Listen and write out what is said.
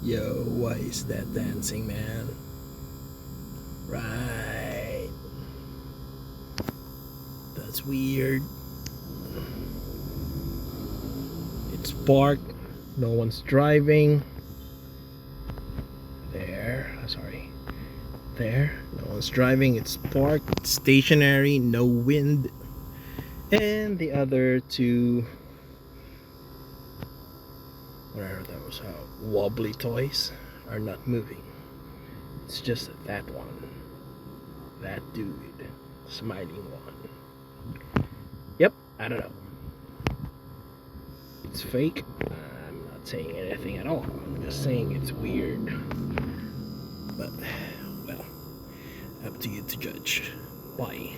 Yo, why is that dancing, man? Right. That's weird. It's parked. No one's driving. There. Sorry. There. No one's driving. It's parked. It's stationary. No wind. And the other two, whatever those wobbly toys, are not moving. It's just that one. That dude. Smiling one. Yep. I don't know. It's fake. I'm not saying anything at all. I'm just saying it's weird. But, well, up to you to judge. Bye.